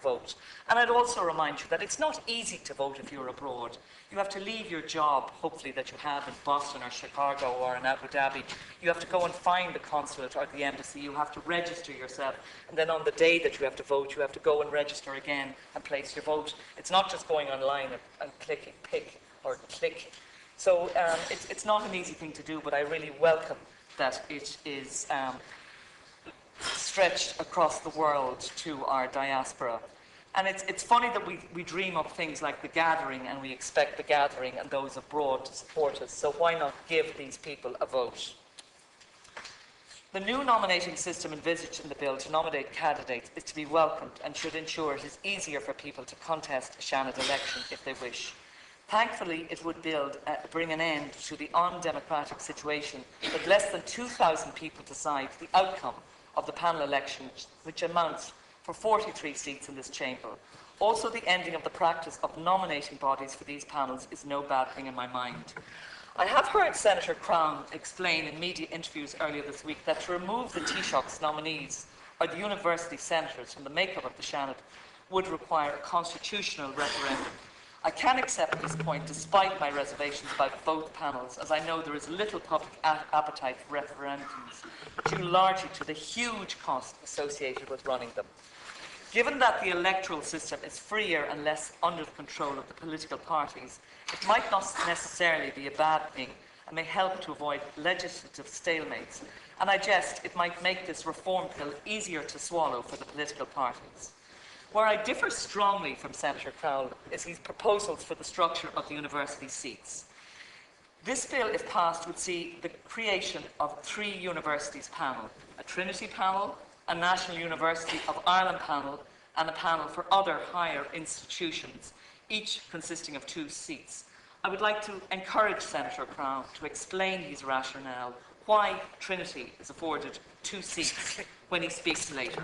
vote. And I'd also remind you that it's not easy to vote if you're abroad. You have to leave your job, hopefully, that you have in Boston or Chicago or in Abu Dhabi. You have to go and find the consulate or the embassy. You have to register yourself. And then on the day that you have to vote, you have to go and register again and place your vote. It's not just going online and clicking pick or click. So it's not an easy thing to do, but I really welcome that it is stretched across the world to our diaspora. And it's funny that we dream up things like the gathering, and we expect the gathering and those abroad to support us. So why not give these people a vote? The new nominating system envisaged in the bill to nominate candidates is to be welcomed and should ensure it is easier for people to contest a Seanad election if they wish. Thankfully, it would bring an end to the undemocratic situation that less than 2,000 people decide the outcome of the panel election, which amounts for 43 seats in this chamber. Also, the ending of the practice of nominating bodies for these panels is no bad thing in my mind. I have heard Senator Crown explain in media interviews earlier this week that to remove the Taoiseach's nominees or the university senators from the makeup of the Seanad would require a constitutional referendum. I can accept this point despite my reservations about both panels, as I know there is little public appetite for referendums, due largely to the huge cost associated with running them. Given that the electoral system is freer and less under the control of the political parties, it might not necessarily be a bad thing and may help to avoid legislative stalemates. And I jest it might make this reform bill easier to swallow for the political parties. Where I differ strongly from Senator Crowell is his proposals for the structure of the university seats. This bill, if passed, would see the creation of 3 universities panel, a Trinity panel, a National University of Ireland panel, and a panel for other higher institutions, each consisting of 2 seats. I would like to encourage Senator Crowell to explain his rationale why Trinity is afforded 2 seats when he speaks later.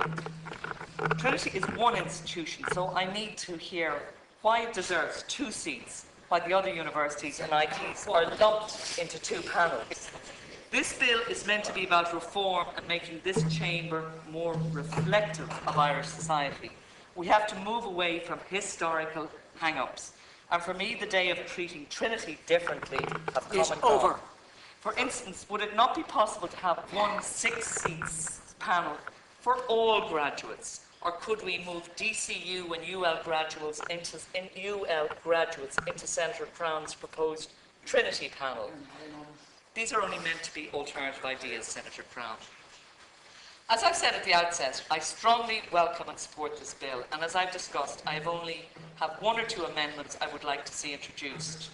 Trinity is one institution, so I need to hear why it deserves 2 seats, while the other universities and ITs are lumped into 2 panels. This bill is meant to be about reform and making this chamber more reflective of Irish society. We have to move away from historical hang-ups. And for me, the day of treating Trinity differently have come and gone. For instance, would it not be possible to have one 6-seat panel for all graduates? Or could we move DCU and UL graduates into Senator Crown's proposed Trinity panel? These are only meant to be alternative ideas, Senator Crown. As I've said at the outset, I strongly welcome and support this bill, and as I've discussed, I only have 1 or 2 amendments I would like to see introduced.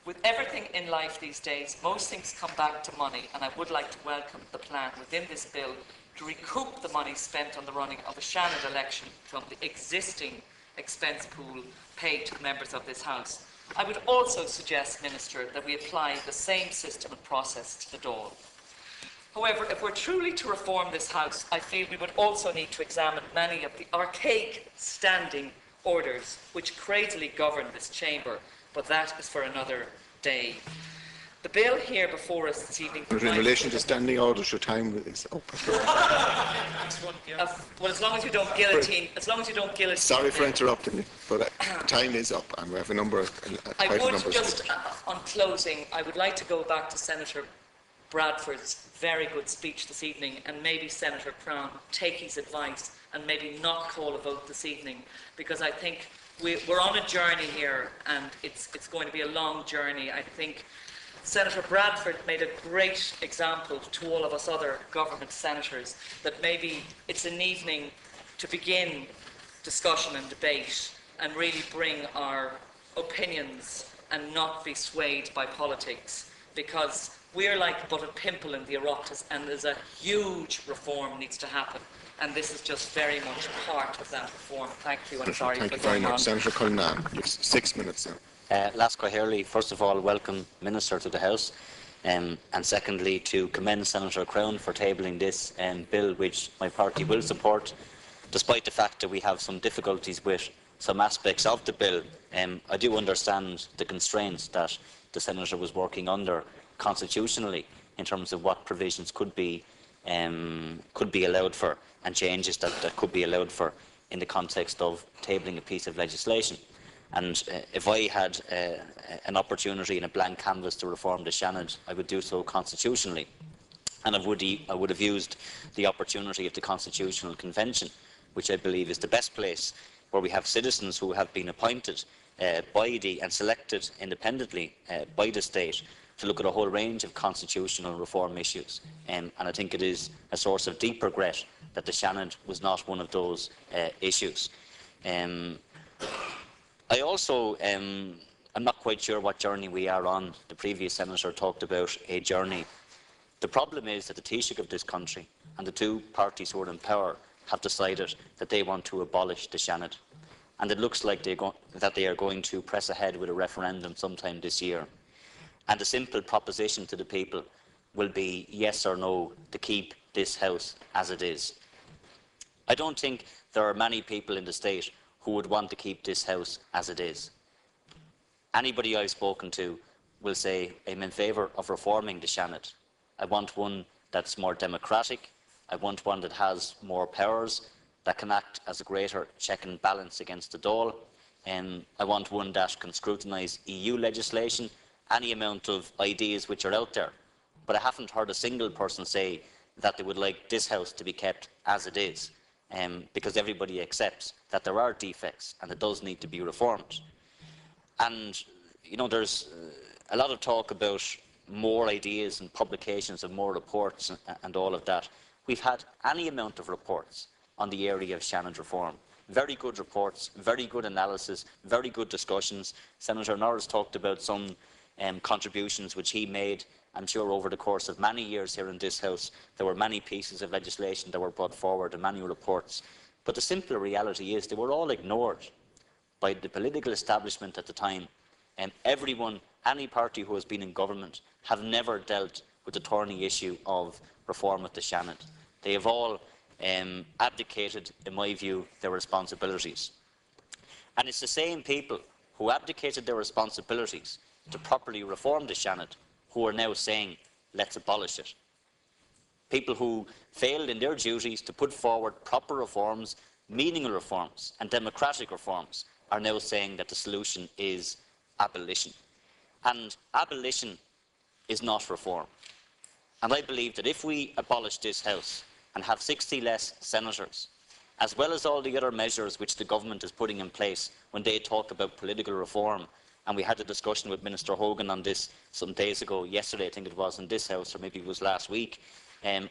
With everything in life these days, most things come back to money, and I would like to welcome the plan within this bill to recoup the money spent on the running of a Seanad election from the existing expense pool paid to the members of this House. I would also suggest, Minister, that we apply the same system and process to the Dáil. However, if we're truly to reform this House, I feel we would also need to examine many of the archaic standing orders which crazily govern this chamber, but that is for another day. The bill here before us this evening... But in relation to standing orders, your time is up. Well, as long as you don't guillotine... Sorry for interrupting you, but time is up, and we have a number of... on closing, I would like to go back to Senator Bradford's very good speech this evening, and maybe Senator Crown take his advice and maybe not call a vote this evening, because I think we're on a journey here, and it's going to be a long journey. I think Senator Bradford made a great example to all of us other government senators that maybe it's an evening to begin discussion and debate and really bring our opinions and not be swayed by politics, because we're like but a pimple in the Oireachtas, and there's a huge reform needs to happen, and this is just very much part of that reform. Thank you, and sorry Thank for you very much. on. Senator Cullinan, you have 6 minutes now. Lasco Hurley, first of all, welcome Minister to the House, and secondly, to commend Senator Crown for tabling this bill, which my party will support, despite the fact that we have some difficulties with some aspects of the bill. I do understand the constraints that the Senator was working under constitutionally in terms of what provisions could be allowed for and changes that could be allowed for in the context of tabling a piece of legislation. And if I had an opportunity and a blank canvas to reform the Seanad, I would do so constitutionally. And I would have used the opportunity of the Constitutional Convention, which I believe is the best place, where we have citizens who have been appointed and selected independently by the state to look at a whole range of constitutional reform issues. And I think it is a source of deep regret that the Seanad was not one of those issues. I also am not quite sure what journey we are on. The previous senator talked about a journey. The problem is that the Taoiseach of this country and the two parties who are in power have decided that they want to abolish the Seanad. And it looks like that they are going to press ahead with a referendum sometime this year. And the simple proposition to the people will be yes or no to keep this house as it is. I don't think there are many people in the state who would want to keep this house as it is. Anybody I've spoken to will say, I'm in favour of reforming the Seanad. I want one that's more democratic. I want one that has more powers, that can act as a greater check and balance against the Dáil. I want one that can scrutinise EU legislation, any amount of ideas which are out there. But I haven't heard a single person say that they would like this house to be kept as it is, because everybody accepts that there are defects and it does need to be reformed. And, you know, there's a lot of talk about more ideas and publications of more reports and all of that. We've had any amount of reports on the area of Seanad reform. Very good reports, very good analysis, very good discussions. Senator Norris talked about some contributions which he made. I'm sure over the course of many years here in this House, there were many pieces of legislation that were brought forward and many reports. But the simple reality is they were all ignored by the political establishment at the time. And everyone, any party who has been in government, have never dealt with the thorny issue of reform of the Seanad. They have all abdicated, in my view, their responsibilities. And it's the same people who abdicated their responsibilities to properly reform the Seanad who are now saying, let's abolish it. People who failed in their duties to put forward proper reforms, meaningful reforms and democratic reforms are now saying that the solution is abolition. And abolition is not reform. And I believe that if we abolish this House and have 60 less senators, as well as all the other measures which the government is putting in place when they talk about political reform, and we had a discussion with Minister Hogan on this some days ago, yesterday I think it was in this House, or maybe it was last week,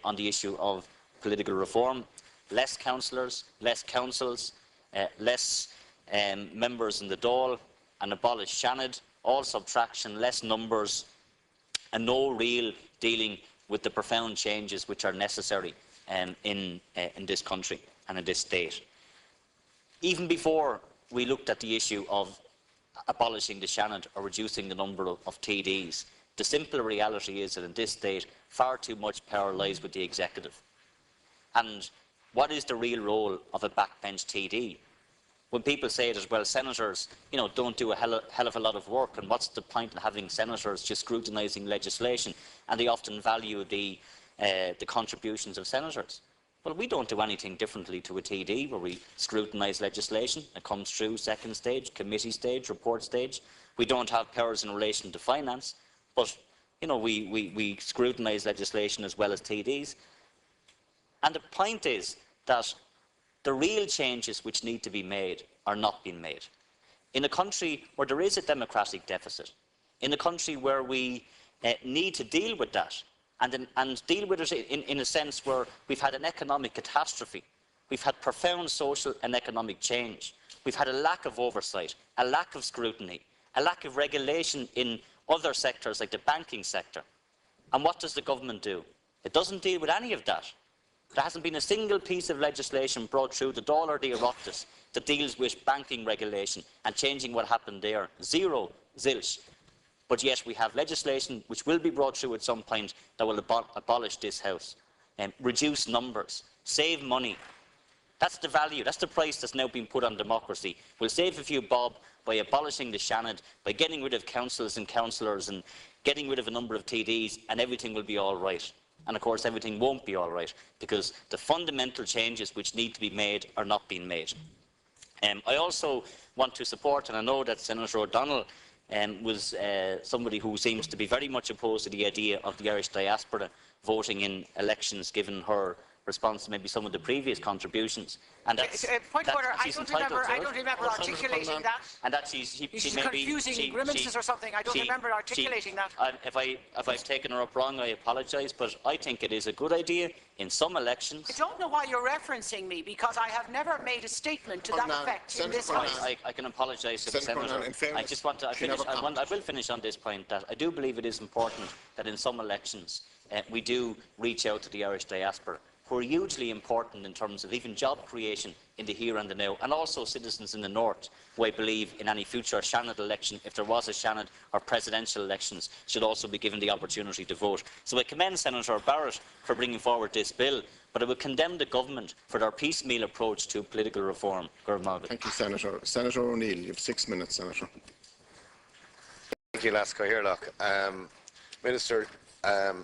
on the issue of political reform. Less councillors, less councils, less members in the Dáil, and abolish Seanad, all subtraction, less numbers, and no real dealing with the profound changes which are necessary in this country and in this state. Even before we looked at the issue of abolishing the Seanad or reducing the number of TDs, the simple reality is that in this state far too much power lies with the executive. And what is the real role of a backbench TD? When people say that, well, senators, don't do a hell of a lot of work, and what's the point in having senators just scrutinising legislation? And they often value the contributions of senators. Well, we don't do anything differently to a TD, where we scrutinise legislation. It comes through second stage, committee stage, report stage. We don't have powers in relation to finance, but we scrutinise legislation as well as TDs. And the point is that the real changes which need to be made are not being made. In a country where there is a democratic deficit, in a country where we need to deal with that, and deal with it in a sense where we've had an economic catastrophe, we've had profound social and economic change, we've had a lack of oversight, a lack of scrutiny, a lack of regulation in other sectors like the banking sector. And what does the government do? It doesn't deal with any of that. There hasn't been a single piece of legislation brought through the Dáil or the Oireachtas that deals with banking regulation and changing what happened there. Zero, zilch. But yet we have legislation which will be brought through at some point that will abolish this House, reduce numbers, save money. That's the value, that's the price that's now been put on democracy. We'll save a few bob by abolishing the Seanad, by getting rid of councils and councillors and getting rid of a number of TDs, and everything will be all right. And of course, everything won't be all right because the fundamental changes which need to be made are not being made. I also want to support, and I know that Senator O'Donnell was somebody who seems to be very much opposed to the idea of the Irish diaspora voting in elections, given her response to maybe some of the previous contributions. And that's, point of order. I she's don't entitled remember. to I don't remember articulating that. And that she's confusing grimaces or something. I don't remember articulating that. If I've taken her up wrong, I apologise. But I think it is a good idea in some elections. I don't know why you're referencing me, because I have never made a statement to that effect in this House. I can apologise to the Senator. I just want to finish. I will finish on this point that I do believe it is important that in some elections we do reach out to the Irish diaspora, who are hugely important in terms of even job creation in the here and the now, and also citizens in the north, who I believe in any future Shannon election, if there was a Shannon or presidential elections, should also be given the opportunity to vote. So I commend Senator Barrett for bringing forward this bill, but I would condemn the government for their piecemeal approach to political reform. Thank you, Senator. Senator O'Neill, you have 6 minutes, Senator. Thank you, Lasco Hirlock. Minister,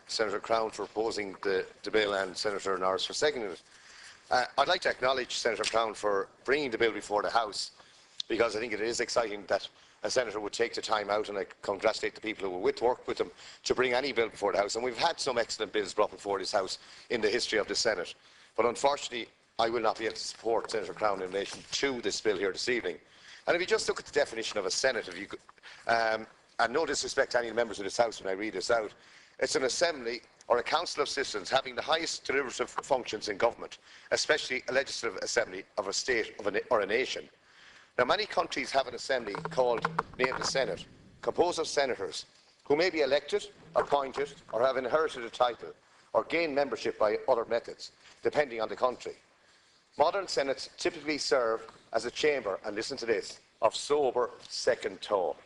Senator Crown for opposing the bill and Senator Norris for seconding it. I'd like to acknowledge Senator Crown for bringing the bill before the House, because I think it is exciting that a senator would take the time out, and I congratulate the people who worked with him to bring any bill before the House. And we've had some excellent bills brought before this House in the history of the Senate. But unfortunately, I will not be able to support Senator Crown in relation to this bill here this evening. And if you just look at the definition of a Senate, if you could, and no disrespect to any members of this House when I read this out, it's an assembly or a council of citizens having the highest deliberative functions in government, especially a legislative assembly of a state or a nation. Now, many countries have an assembly named the Senate, composed of senators who may be elected, appointed, or have inherited a title, or gain membership by other methods, depending on the country. Modern senates typically serve as a chamber, and listen to this, of sober second thought,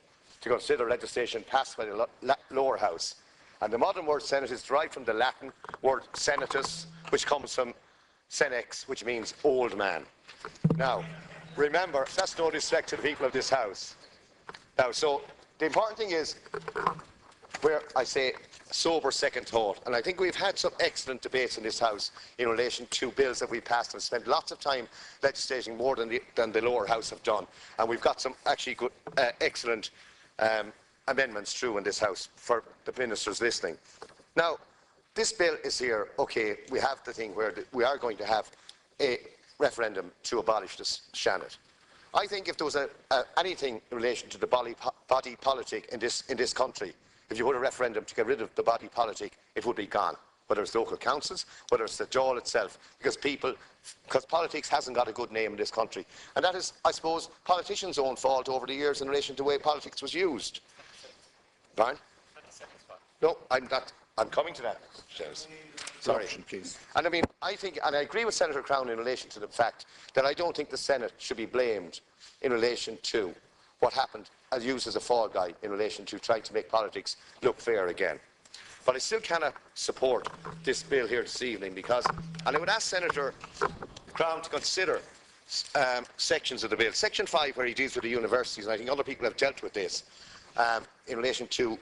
to consider legislation passed by the lower house. And the modern word Senate is derived from the Latin word senatus, which comes from senex, which means old man. Now, remember, that's no disrespect to the people of this House. Now, so the important thing is where I say sober second thought. And I think we've had some excellent debates in this House in relation to bills that we passed and spent lots of time legislating more than the lower House have done. And we've got some actually good, excellent amendments through in this House for the ministers listening. Now, this bill is here, okay, we have the thing where we are going to have a referendum to abolish this Shannon. I think if there was anything in relation to the body politic in this country, if you put a referendum to get rid of the body politic, it would be gone. Whether it's local councils, whether it's the Dáil itself, because politics hasn't got a good name in this country. And that is, I suppose, politicians' own fault over the years in relation to the way politics was used. Brian? No, I'm coming to that, Shares. Sorry. Please. And I mean, I think, and I agree with Senator Crown in relation to the fact that I don't think the Senate should be blamed in relation to what happened as used as a fall guy in relation to trying to make politics look fair again. But I still cannot support this bill here this evening because, and I would ask Senator Crown to consider sections of the bill. Section 5, where he deals with the universities, and I think other people have dealt with this, in relation to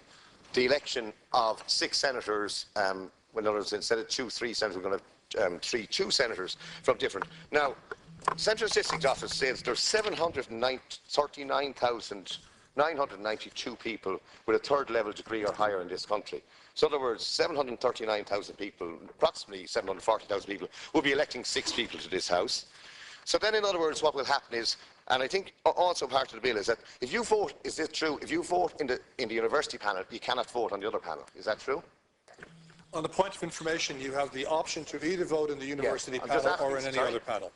the election of 6 senators, when others, instead of 3 senators, we're going to have 2 senators from different. Now, Central Statistics Office says there's 739,992 people with a 3rd level degree or higher in this country. So in other words, 739,000 people, approximately 740,000 people, will be electing 6 people to this House. So then, in other words, what will happen is, and I think also part of the bill is that if you vote, is this true? If you vote in the university panel, you cannot vote on the other panel. Is that true? On the point of information, you have the option to either vote in the university panel or in any other panel.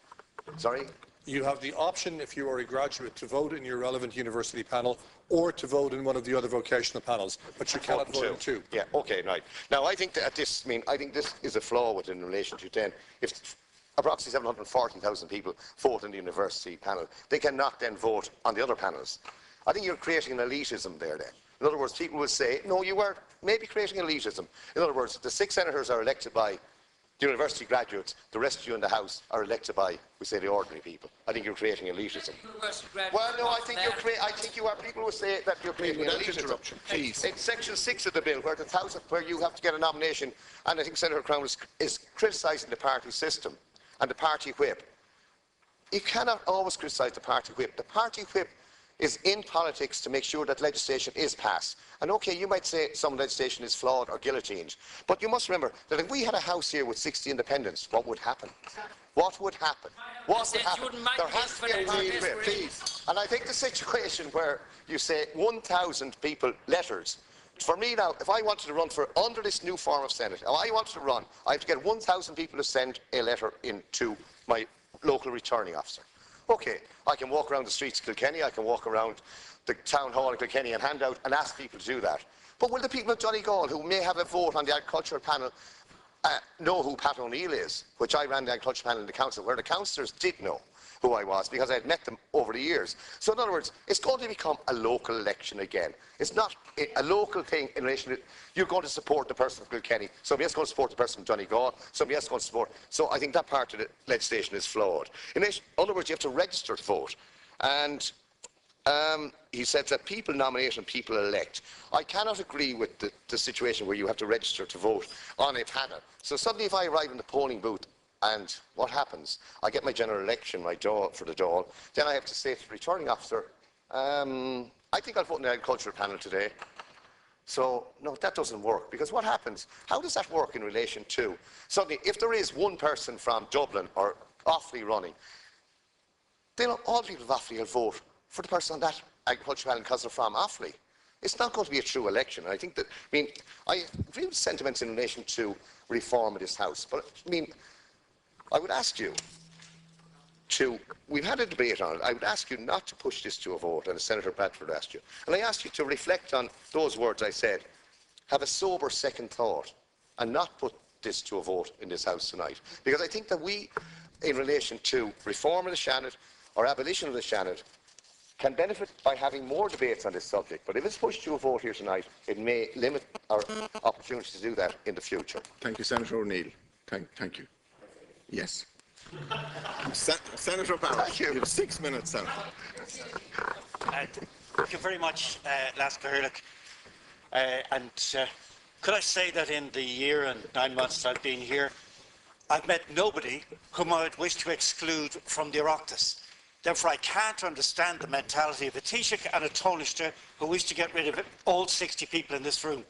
Sorry? You have the option, if you are a graduate, to vote in your relevant university panel or to vote in one of the other vocational panels, but you cannot vote in 2. Yeah, okay, right. Now, I think that this is a flaw with in relation to then, if approximately 740,000 people vote in the university panel, they cannot then vote on the other panels. I think you're creating an elitism there then. In other words, people will say, no, you are maybe creating elitism. In other words, the 6 senators are elected by the university graduates, the rest of you in the House are elected by, we say, the ordinary people. I think you're creating elitism. Well, no, I think you are people who say that you're creating elitism. Please. It's section 6 of the bill where you have to get a nomination, and I think Senator Crown is criticising the party system and the party whip. You cannot always criticise the party whip. The party whip is in politics to make sure that legislation is passed. And okay, you might say some legislation is flawed or guillotined, but you must remember that if we had a House here with 60 independents, what would happen? What would happen? What would happen? There has to be a party whip, please. And I think the situation where you say 1,000 people letters, for me now, if I wanted to run for under this new form of Senate, if I wanted to run, I have to get 1,000 people to send a letter in to my local returning officer. Okay, I can walk around the streets of Kilkenny, I can walk around the town hall in Kilkenny and hand out and ask people to do that. But will the people of Donegal who may have a vote on the agricultural panel know who Pat O'Neill is, which I ran the agricultural panel in the council, where the councillors did know who I was because I had met them over the years. So in other words, it's going to become a local election again. It's not a local thing in relation to, you're going to support the person from Kilkenny, somebody else is going to support the person from Donegal, somebody else is going to support. So I think that part of the legislation is flawed. In other words, you have to register to vote. And he said that people nominate and people elect. I cannot agree with the situation where you have to register to vote on a panel. So suddenly if I arrive in the polling booth and what happens? I get my general election, my Dáil for the Dáil. Then I have to say to the returning officer, I think I'll vote in the agricultural panel today. So, no, that doesn't work. Because what happens? How does that work in relation to? Suddenly, if there is one person from Dublin or Offaly running, then all people of Offaly will vote for the person on that agricultural panel because they're from Offaly. It's not going to be a true election. I think that, I agree with sentiments in relation to reform of this House. But, I would ask you we've had a debate on it, I would ask you not to push this to a vote, and as Senator Bradford asked you. And I ask you to reflect on those words I said, have a sober second thought, and not put this to a vote in this House tonight. Because I think that we, in relation to reform of the Seanad, or abolition of the Seanad, can benefit by having more debates on this subject. But if it's pushed to a vote here tonight, it may limit our opportunity to do that in the future. Thank you, Senator O'Neill. Thank you. Yes. Senator Barrett, thank you. You have 6 minutes, Senator. Thank you very much, Lascar Hirlich. Could I say that in the year and 9 months I've been here, I've met nobody whom I would wish to exclude from the Oireachtas. Therefore, I can't understand the mentality of a Taoiseach and a Taoiseach who wish to get rid of all 60 people in this room.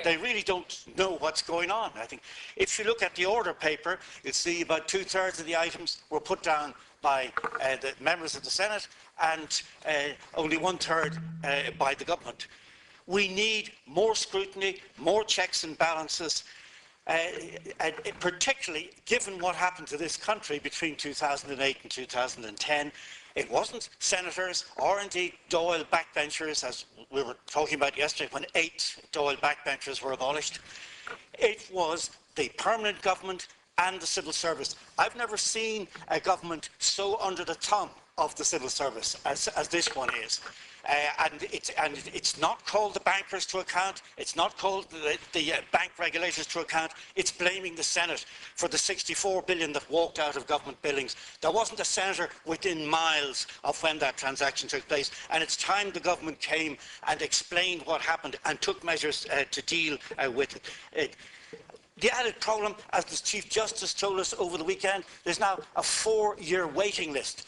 They really don't know what's going on, I think. If you look at the order paper, you'll see about 2/3 of the items were put down by the members of the Senate and only 1/3 by the government. We need more scrutiny, more checks and balances, particularly given what happened to this country between 2008 and 2010. It wasn't senators or indeed Dáil backbenchers, as we were talking about yesterday when 8 Dáil backbenchers were abolished. It was the permanent government and the civil service. I've never seen a government so under the thumb of the civil service as this one is. And it's not called the bankers to account, it's not called the bank regulators to account, it's blaming the Senate for the 64 billion that walked out of government buildings. There wasn't a senator within miles of when that transaction took place, and it's time the government came and explained what happened and took measures to deal with it. The added problem, as the Chief Justice told us over the weekend, there's now a 4-year waiting list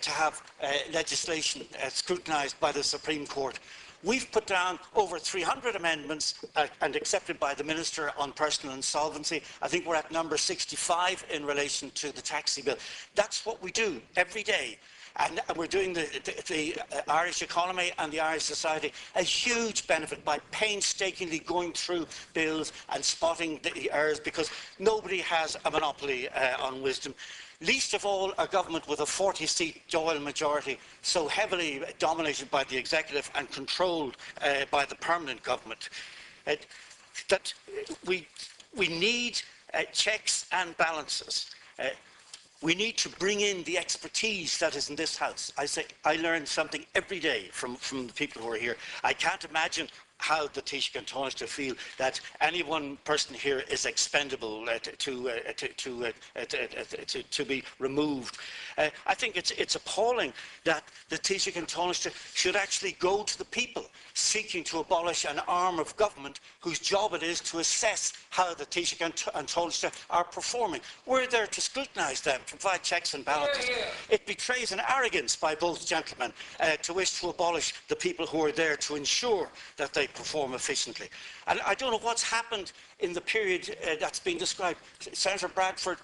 to have legislation scrutinised by the Supreme Court. We've put down over 300 amendments and accepted by the Minister on personal insolvency. I think we're at number 65 in relation to the taxi bill. That's what we do every day. And we're doing the Irish economy and the Irish society a huge benefit by painstakingly going through bills and spotting the errors, because nobody has a monopoly on wisdom. Least of all a government with a 40-seat Dáil majority, so heavily dominated by the executive and controlled by the permanent government. That we need checks and balances. We need to bring in the expertise that is in this House. I learn something every day from the people who are here. I can't imagine how the Taoiseach and Taoiseach feel that any one person here is expendable to be removed. I think it's appalling that the Taoiseach and Taoiseach should actually go to the people seeking to abolish an arm of government whose job it is to assess how the Taoiseach and Taoiseach are performing. We're there to scrutinise them, provide checks and balances. It betrays an arrogance by both gentlemen to wish to abolish the people who are there to ensure that they perform efficiently. And I don't know what's happened in the period that's been described. Senator Bradford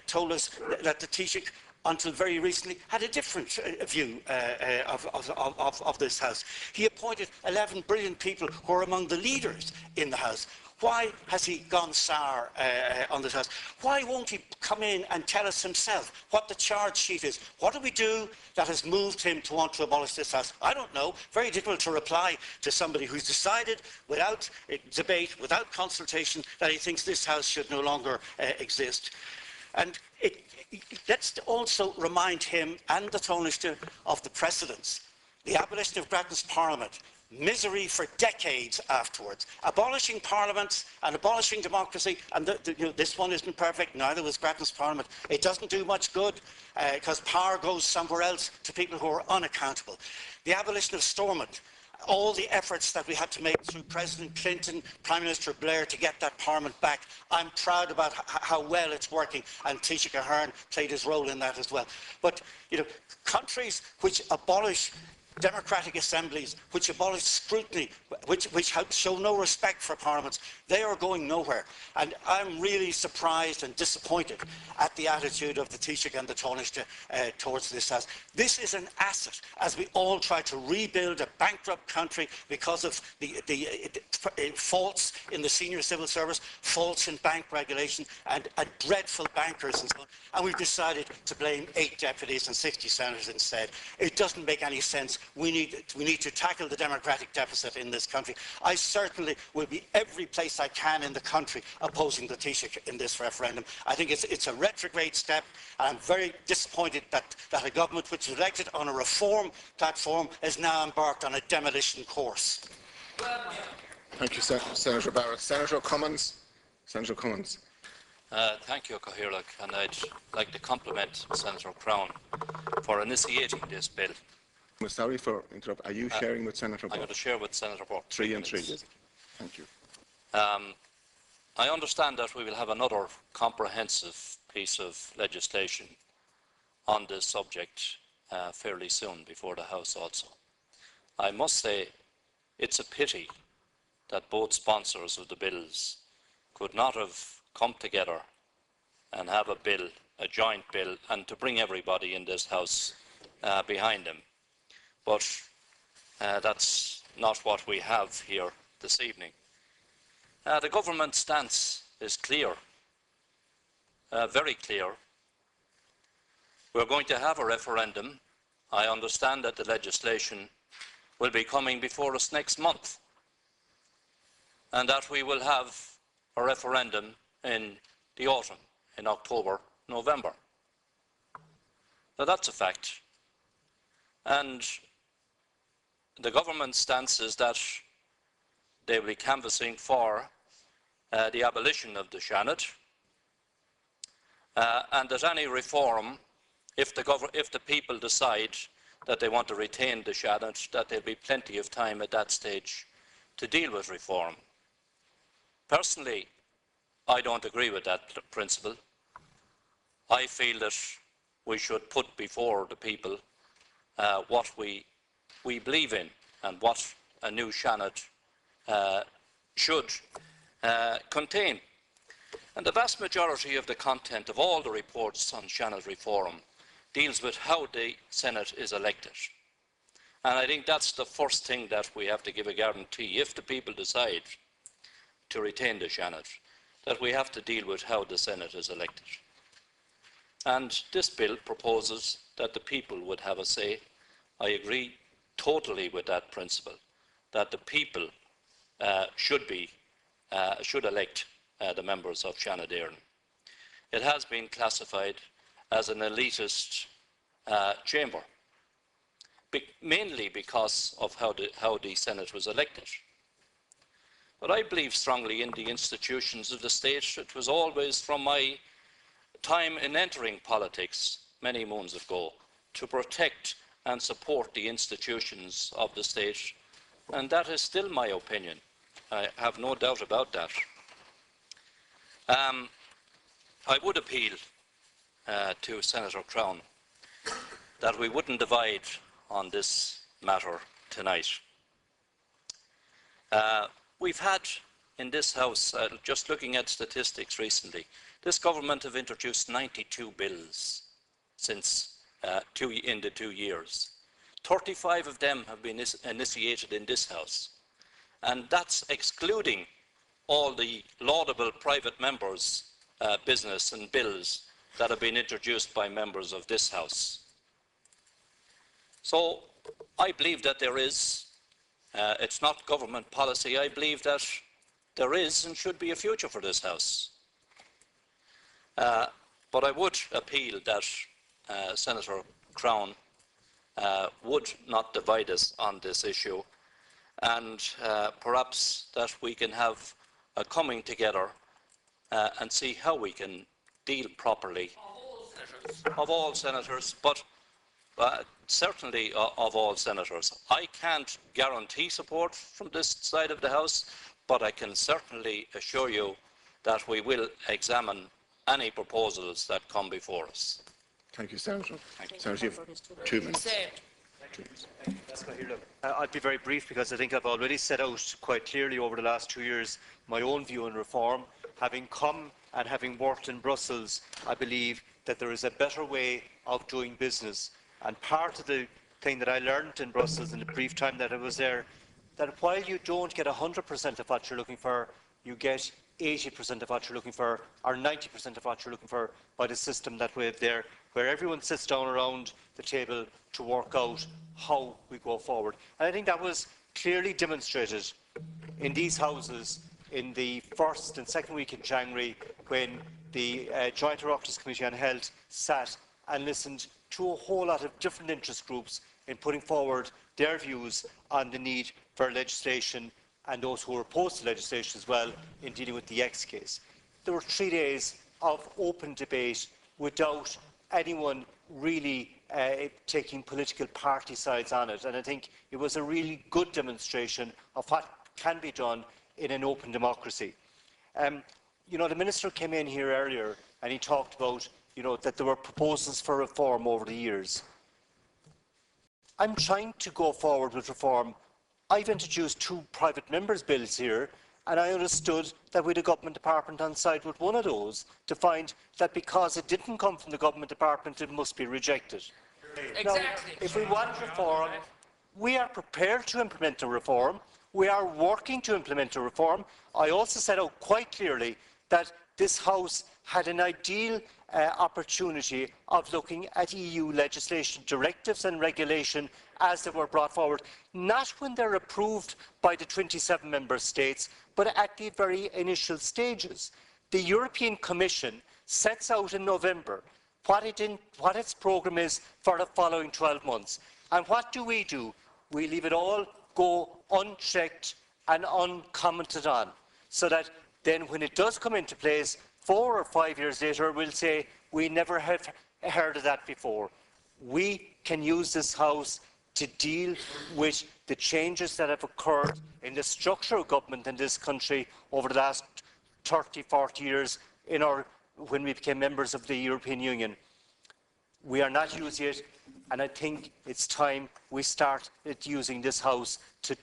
told us that the Taoiseach until very recently had a different view of this House. He appointed 11 brilliant people who are among the leaders in the House. Why has he gone sour on this House? Why won't he come in and tell us himself what the charge sheet is? What do we do that has moved him to want to abolish this House? I don't know. Very difficult to reply to somebody who's decided without debate, without consultation, that he thinks this House should no longer exist. And let's also remind him and the Taoiseach of the precedents. The abolition of Grattan's Parliament, misery for decades afterwards, abolishing parliaments and abolishing democracy, and this one isn't perfect, neither was Grattan's Parliament. It doesn't do much good because power goes somewhere else to people who are unaccountable. The abolition of Stormont, all the efforts that we had to make through President Clinton, Prime Minister Blair to get that Parliament back. I'm proud about how well it's working, and Taoiseach Ahern played his role in that as well. But countries which abolish democratic assemblies, which abolish scrutiny, which show no respect for parliaments, they are going nowhere. And I'm really surprised and disappointed at the attitude of the Taoiseach and the Taoiseach towards this House. This is an asset as we all try to rebuild a bankrupt country because of the faults in the senior civil service, faults in bank regulation, and dreadful bankers and so on. And we've decided to blame 8 deputies and 60 senators instead. It doesn't make any sense. We need to tackle the democratic deficit in this country. I certainly will be every place I can in the country opposing the Taoiseach in this referendum. I think it's a retrograde step, and I'm very disappointed that a government which is elected on a reform platform is now embarked on a demolition course. Thank you, Senator Barrett. Senator Cummins. Senator Cummins. Thank you, Cathaoirleach, and I'd like to compliment Senator Crown for initiating this bill. I'm sorry for interrupting. Are you sharing with Senator Burke? I'm going to share with Senator Burke. 3 and 3, is it? Thank you. I understand that we will have another comprehensive piece of legislation on this subject fairly soon before the House also. I must say it's a pity that both sponsors of the bills could not have come together and have a bill, a joint bill, and to bring everybody in this House behind them. But that's not what we have here this evening. The government stance is clear, very clear. We're going to have a referendum. I understand that the legislation will be coming before us next month, and that we will have a referendum in the autumn, in October, November. Now that's a fact. And the government's stance is that they will be canvassing for the abolition of the Seanad, and that any reform, if the people decide that they want to retain the Seanad, that there'll be plenty of time at that stage to deal with reform. Personally, I don't agree with that principle. I feel that we should put before the people what we believe in and what a new Seanad should contain. And the vast majority of the content of all the reports on Seanad reform deals with how the Senate is elected. And I think that's the first thing that we have to give a guarantee, if the people decide to retain the Seanad, that we have to deal with how the Senate is elected. And this bill proposes that the people would have a say. I agree totally with that principle, that the people should elect the members of Seanad Éireann. It has been classified as an elitist chamber, mainly because of how the Senate was elected. But I believe strongly in the institutions of the state. It was always from my time in entering politics many moons ago to protect and support the institutions of the state, and that is still my opinion. I have no doubt about that. I would appeal to Senator Crown that we wouldn't divide on this matter tonight. We've had in this House, just looking at statistics recently, this government have introduced 92 bills since in the 2 years. 35 of them have been initiated in this House, and that's excluding all the laudable private members' business and bills that have been introduced by members of this House. So I believe that there is, it's not government policy, I believe that there is and should be a future for this House. But I would appeal that Senator Crown would not divide us on this issue, and perhaps that we can have a coming together and see how we can deal properly of all senators, but certainly of all senators. I can't guarantee support from this side of the House, but I can certainly assure you that we will examine any proposals that come before us. Thank you, Senator. Senator, you have 2 minutes. I'll be very brief because I think I've already set out quite clearly over the last 2 years my own view on reform. Having come and having worked in Brussels, I believe that there is a better way of doing business. And part of the thing that I learned in Brussels in the brief time that I was there, that while you don't get 100% of what you're looking for, you get 80% of what you're looking for, or 90% of what you're looking for by the system that we have there, where everyone sits down around the table to work out how we go forward. And I think that was clearly demonstrated in these houses in the first and second week in January, when the Joint Oireachtas Committee on Health sat and listened to a whole lot of different interest groups in putting forward their views on the need for legislation, and those who were opposed to legislation as well in dealing with the X case. There were 3 days of open debate without anyone really taking political party sides on it, and I think it was a really good demonstration of what can be done in an open democracy. You know, the Minister came in here earlier and he talked about, you know, that there were proposals for reform over the years. I'm trying to go forward with reform. I've introduced 2 private members' bills here, and I understood that we had a government department on side with one of those to find that because it didn't come from the government department, it must be rejected. Exactly. Now, if we want reform, we are prepared to implement a reform. We are working to implement a reform. I also set out quite clearly that this House had an ideal opportunity of looking at EU legislation, directives and regulation as they were brought forward, not when they're approved by the 27 member states, but at the very initial stages. The European Commission sets out in November what its programme is for the following 12 months. And what do? We leave it all go unchecked and uncommented on, so that then when it does come into place 4 or 5 years later, we'll say we never have heard of that before. We can use this House to deal with the changes that have occurred in the structure of government in this country over the last 30, 40 years when we became members of the European Union. We are not using it, and I think it's time we start using this House to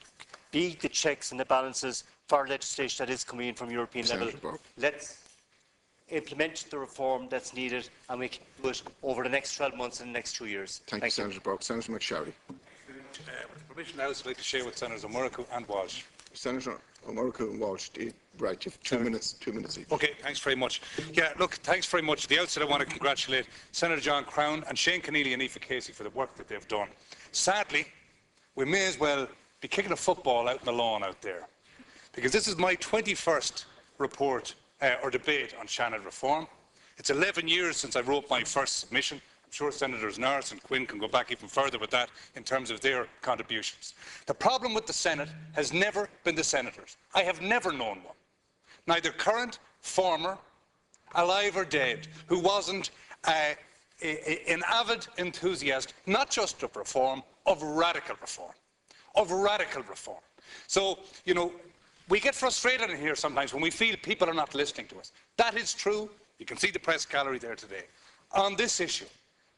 be the checks and the balances for legislation that is coming in from European level. Let's implement the reform that's needed, and we can do it over the next 12 months and the next 2 years. Thank you, Senator Burke. Senator McSharry. With permission now, I'd like to share with Senators O'Murricu and Walsh. Senator O'Murricu and Walsh, right, you have 2 minutes, 2 minutes each. Okay, thanks very much. Yeah, look, thanks very much. At the outset, I want to congratulate Senator John Crown and Shane Keneally and Aoife Casey for the work that they've done. Sadly, we may as well be kicking a football out in the lawn out there, because this is my 21st report or debate on Shannon reform. It's 11 years since I wrote my first submission, sure Senators Norris and Quinn can go back even further with that in terms of their contributions. The problem with the Senate has never been the senators. I have never known one, neither current, former, alive or dead, who wasn't an avid enthusiast, not just of reform, of radical reform. Of radical reform. So, you know, we get frustrated in here sometimes when we feel people are not listening to us. That is true. You can see the press gallery there today. On this issue,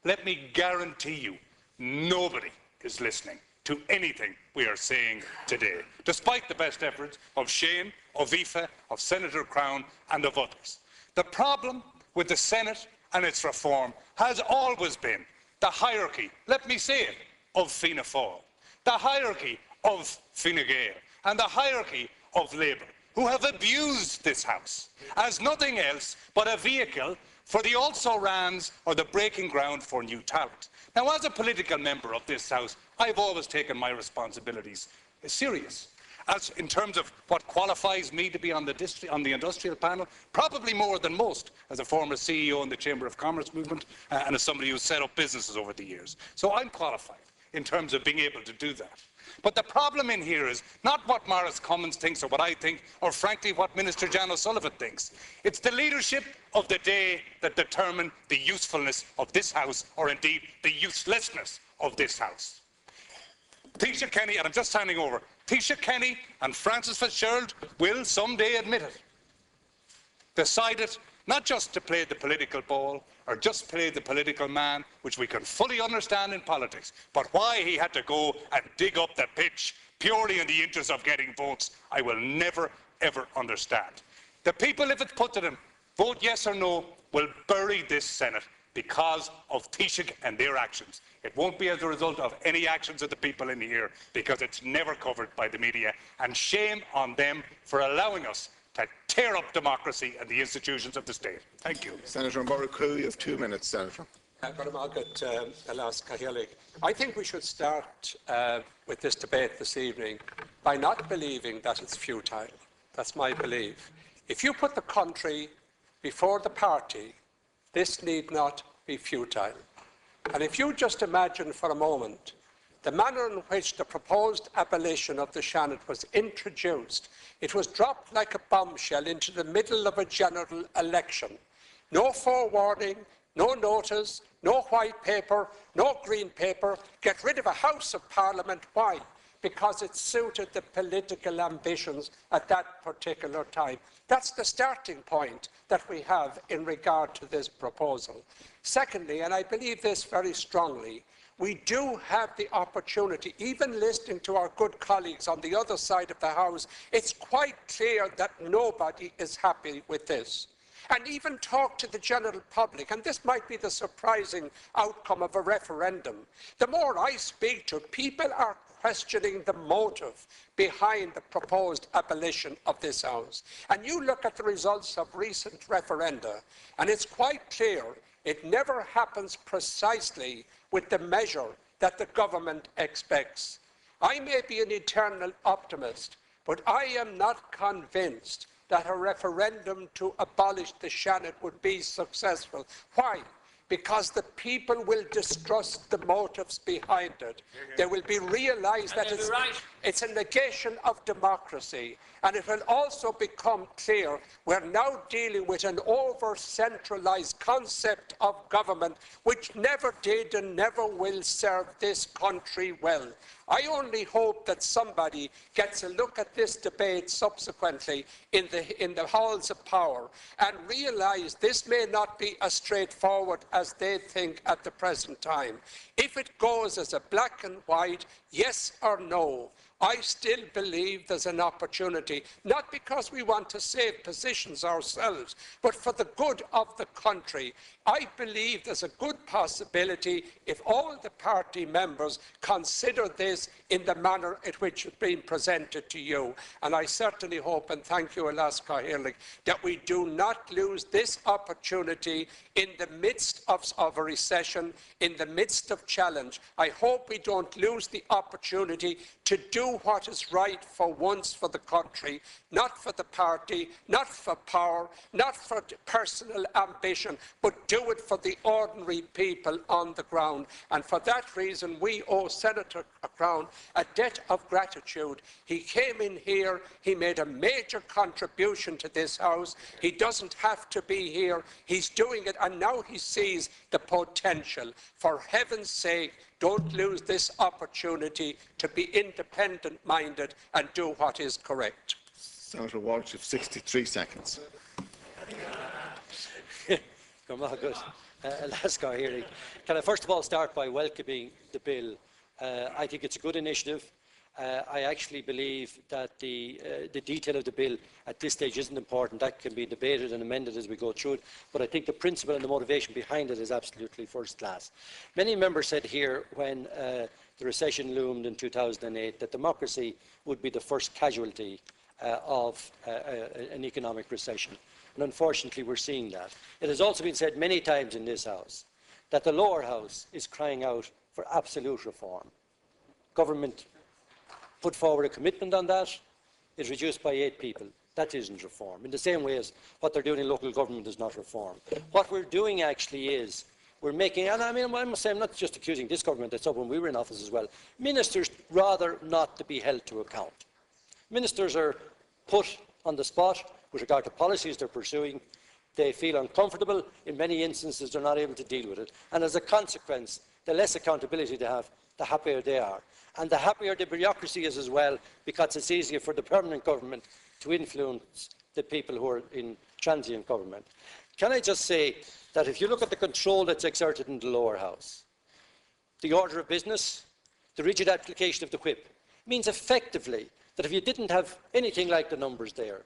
let me guarantee you, nobody is listening to anything we are saying today, despite the best efforts of Shane, of Aoife, of Senator Crown and of others. The problem with the Senate and its reform has always been the hierarchy, let me say it, of Fianna Fáil, the hierarchy of Fine Gael and the hierarchy of Labour, who have abused this House as nothing else but a vehicle for the also-rans or the breaking ground for new talent. Now, as a political member of this House, I've always taken my responsibilities serious. As in terms of what qualifies me to be on the industrial panel, probably more than most, as a former CEO in the Chamber of Commerce movement and as somebody who's set up businesses over the years. So I'm qualified in terms of being able to do that. But the problem in here is not what Maurice Cummins thinks or what I think, or frankly what Minister Jan O'Sullivan thinks. It's the leadership of the day that determine the usefulness of this House, or indeed the uselessness of this House. Taoiseach Kenny, and I'm just handing over, Taoiseach Kenny and Francis Fitzgerald will someday admit it. Decided not just to play the political ball or just play the political man, which we can fully understand in politics, but why he had to go and dig up the pitch purely in the interest of getting votes, I will never, ever understand. The people, if it's put to them, vote yes or no, will bury this Senate because of Taoiseach and their actions. It won't be as a result of any actions of the people in here, because it's never covered by the media, and shame on them for allowing us to tear up democracy and the institutions of the state. Thank you. Senator Murray-Cooley, you have 2 minutes, Senator. I think we should start with this debate this evening by not believing that it's futile. That's my belief. If you put the country before the party, this need not be futile. And if you just imagine for a moment the manner in which the proposed abolition of the Seanad was introduced, it was dropped like a bombshell into the middle of a general election. No forewarning, no notice, no white paper, no green paper. Get rid of a House of Parliament. Why? Because it suited the political ambitions at that particular time. That's the starting point that we have in regard to this proposal. Secondly, and I believe this very strongly, we do have the opportunity, even listening to our good colleagues on the other side of the House, it's quite clear that nobody is happy with this. And even talk to the general public, and this might be the surprising outcome of a referendum. The more I speak to, people are questioning the motive behind the proposed abolition of this House. And you look at the results of recent referenda, and it's quite clear it never happens precisely with the measure that the government expects. I may be an eternal optimist, but I am not convinced that a referendum to abolish the Seanad would be successful. Why? Because the people will distrust the motives behind it. They will realise that it's a negation of democracy, and it will also become clear we're now dealing with an over-centralised concept of government which never did and never will serve this country well. I only hope that somebody gets a look at this debate subsequently in the halls of power and realise this may not be as straightforward as they think at the present time. If it goes as a black and white, yes or no, I still believe there's an opportunity, not because we want to save positions ourselves, but for the good of the country. I believe there's a good possibility if all the party members consider this in the manner in which it's been presented to you. And I certainly hope, and thank you, Alaska Hirlich, that we do not lose this opportunity in the midst of a recession, in the midst of challenge. I hope we don't lose the opportunity to do do what is right for once for the country, not for the party, not for power, not for personal ambition, but do it for the ordinary people on the ground. And for that reason, we owe Senator Crown a debt of gratitude. He came in here, he made a major contribution to this House. He doesn't have to be here. He's doing it, and now he sees the potential. For heaven's sake, don't lose this opportunity to be independent-minded and do what is correct. Senator Walsh, you have 63 seconds. Can I first of all start by welcoming the bill? I think it's a good initiative. I actually believe that the detail of the bill at this stage isn't important. That can be debated and amended as we go through it. But I think the principle and the motivation behind it is absolutely first class. Many members said here when the recession loomed in 2008 that democracy would be the first casualty of an economic recession. And unfortunately, we're seeing that. It has also been said many times in this House that the lower house is crying out for absolute reform. Government put forward a commitment on that, is reduced by 8 people. That isn't reform. In the same way as what they're doing in local government is not reform. What we're doing actually is we're making, and I mean, I must say, I'm not just accusing this government, that's up when we were in office as well, ministers rather not to be held to account. Ministers are put on the spot with regard to policies they're pursuing. They feel uncomfortable. In many instances, they're not able to deal with it. And as a consequence, the less accountability they have, the happier they are. And the happier the bureaucracy is as well, because it's easier for the permanent government to influence the people who are in transient government. Can I just say that if you look at the control that's exerted in the lower house, the order of business, the rigid application of the whip, means effectively that if you didn't have anything like the numbers there,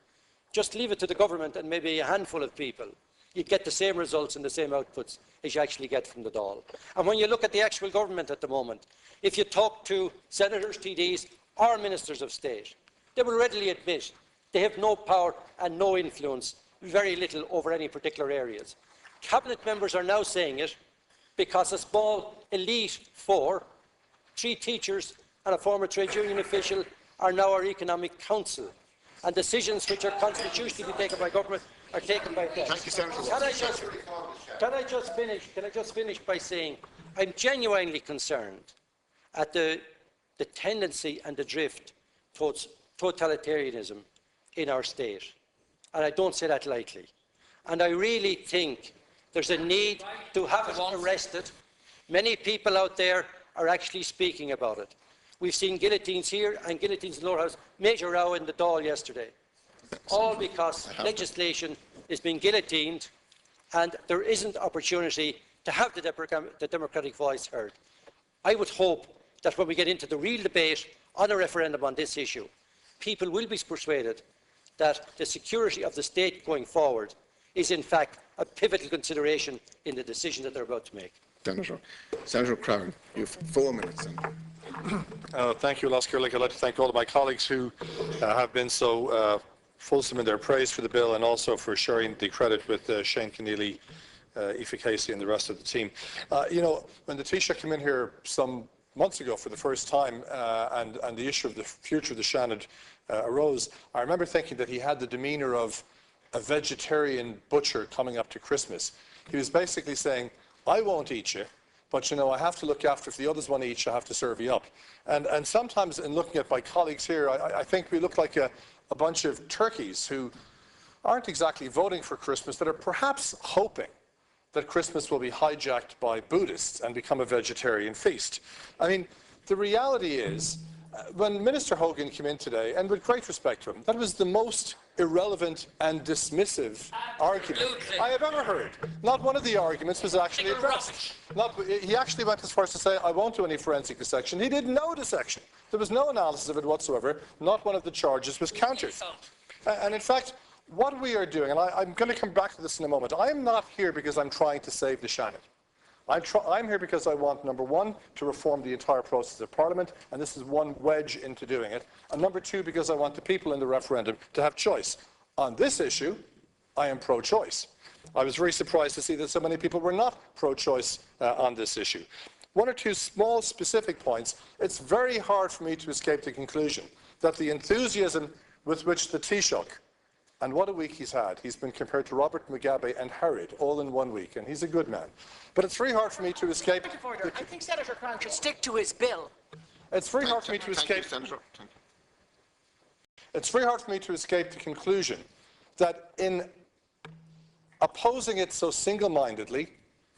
just leave it to the government and maybe a handful of people, you'd get the same results and the same outputs as you actually get from the Dáil. And when you look at the actual government at the moment, if you talk to senators, TDs, or ministers of state, they will readily admit they have no power and no influence, very little over any particular areas. Cabinet members are now saying it because a small elite 4, 3 teachers and a former trade union official are now our economic council. And decisions which are constitutionally taken by government are taken by them. Thank you, Senator. Can I just finish by saying I'm genuinely concerned at the tendency and the drift towards totalitarianism in our state. And I don't say that lightly. And I really think there's a need to have it arrested. Many people out there are actually speaking about it. We've seen guillotines here and guillotines in the lower house. Major row in the Dáil yesterday. All because legislation is being guillotined and there isn't opportunity to have the democratic voice heard. I would hope that when we get into the real debate on a referendum on this issue, people will be persuaded that the security of the state going forward is in fact a pivotal consideration in the decision that they're about to make. Senator Crown, you have 4 minutes. Thank you, Laskir. I'd like to thank all of my colleagues who have been so fulsome in their praise for the bill and also for sharing the credit with Shane Keneally, Aoife Casey and the rest of the team. You know, when the Taoiseach came in here some months ago for the first time and the issue of the future of the Seanad arose, I remember thinking that he had the demeanour of a vegetarian butcher coming up to Christmas. He was basically saying, I won't eat you, but you know, I have to look after, if the others want to eat you, I have to serve you up. And sometimes in looking at my colleagues here, I think we look like a bunch of turkeys who aren't exactly voting for Christmas, that are perhaps hoping that Christmas will be hijacked by Buddhists and become a vegetarian feast. I mean, the reality is, when Minister Hogan came in today, and with great respect to him, that was the most irrelevant and dismissive argument I have ever heard. Not one of the arguments was actually addressed. He actually went as far as to say, I won't do any forensic dissection. He didn't know dissection. There was no analysis of it whatsoever. Not one of the charges was countered. And in fact, what we are doing, and I'm going to come back to this in a moment, I'm not here because I'm trying to save the Seanad. I'm here because I want, number one, to reform the entire process of Parliament, and this is one wedge into doing it. And number two, because I want the people in the referendum to have choice. On this issue, I am pro-choice. I was very surprised to see that so many people were not pro-choice on this issue. one or two small specific points, it's very hard for me to escape the conclusion that the enthusiasm with which the Taoiseach, and what a week he's had. He's been compared to Robert Mugabe and Harriet all in 1 week, and he's a good man. But it's very hard for me to escape. I think Senator Crown should stick to his bill. It's very hard for me to escape. It's very hard for me to escape the conclusion that in opposing it so single-mindedly,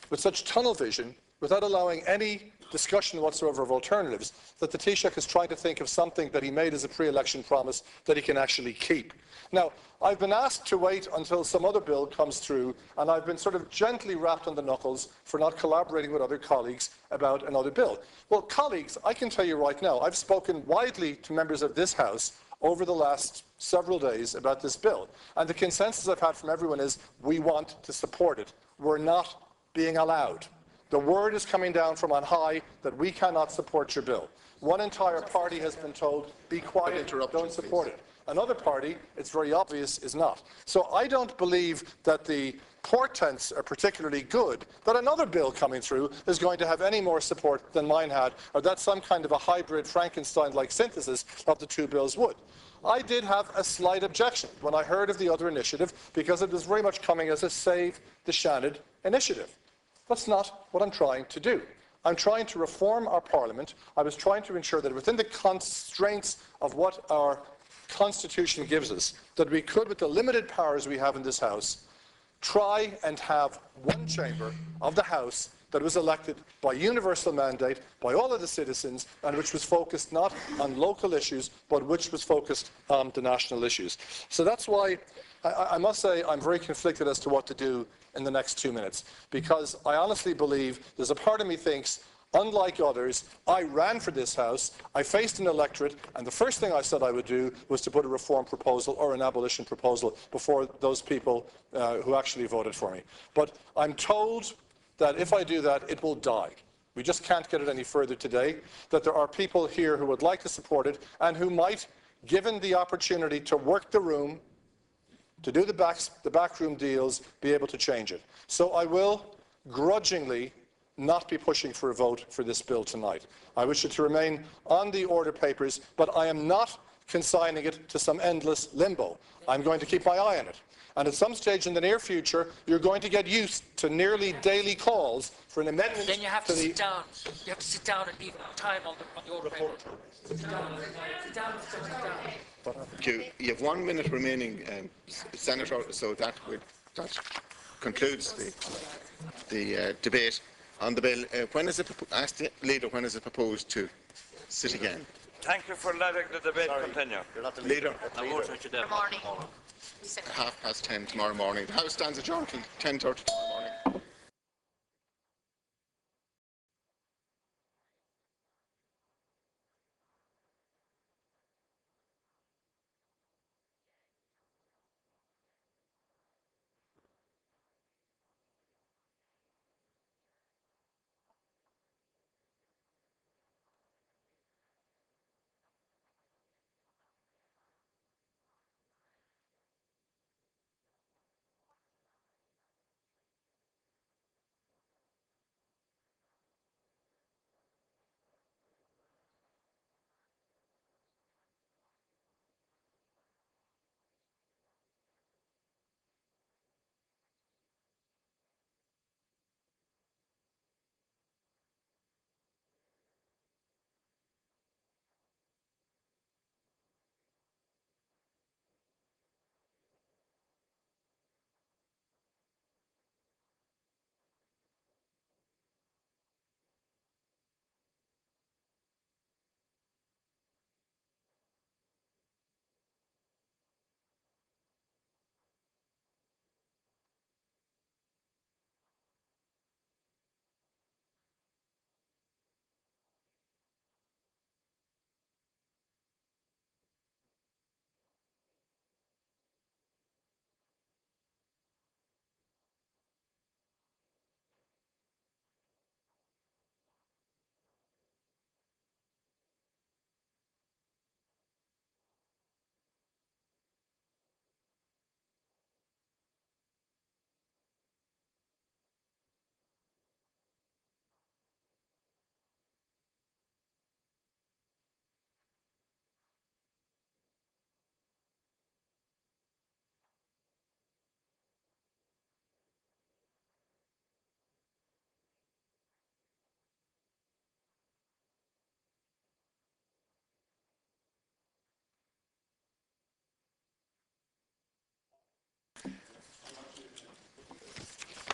with such tunnel vision, without allowing any discussion whatsoever of alternatives, that the Taoiseach is trying to think of something that he made as a pre-election promise that he can actually keep. Now, I've been asked to wait until some other bill comes through, and I've been sort of gently rapped on the knuckles for not collaborating with other colleagues about another bill. Well, colleagues, I can tell you right now, I've spoken widely to members of this House over the last several days about this bill, and the consensus I've had from everyone is we want to support it. We're not being allowed. The word is coming down from on high that we cannot support your bill. One entire party has been told, be quiet, don't support it. Another party, it's very obvious, is not. So I don't believe that the portents are particularly good, that another bill coming through is going to have any more support than mine had, or that some kind of a hybrid Frankenstein-like synthesis of the two bills would. I did have a slight objection when I heard of the other initiative, because it was very much coming as a Save the Shannon initiative. That's not what I'm trying to do. I'm trying to reform our Parliament. I was trying to ensure that within the constraints of what our Constitution gives us, that we could, with the limited powers we have in this House, try and have one chamber of the House that was elected by universal mandate by all of the citizens, and which was focused not on local issues, but which was focused on the national issues. So that's why I must say I'm very conflicted as to what to do in the next 2 minutes, because I honestly believe there's a part of me thinks, unlike others, I ran for this House, I faced an electorate, and the first thing I said I would do was to put a reform proposal or an abolition proposal before those people who actually voted for me. But I'm told that if I do that, it will die. We just can't get it any further today, that there are people here who would like to support it and who might, given the opportunity to work the room, to do the backroom deals, be able to change it. So I will grudgingly not be pushing for a vote for this bill tonight. I wish it to remain on the order papers, but I am not consigning it to some endless limbo. I'm going to keep my eye on it. And at some stage in the near future, you're going to get used to nearly daily calls for an amendment. Then you have to sit down. You have to sit down and leave time on the order paper. Sit down. Sit down. Sit down. You have 1 minute remaining, Senator, so that concludes the debate on the bill. When is it, ask the Leader, when is it proposed to sit again? Thank you for letting the debate continue. You're not the Leader. Good morning. 10:30 tomorrow morning. The House stands adjourned till 10:30 tomorrow morning.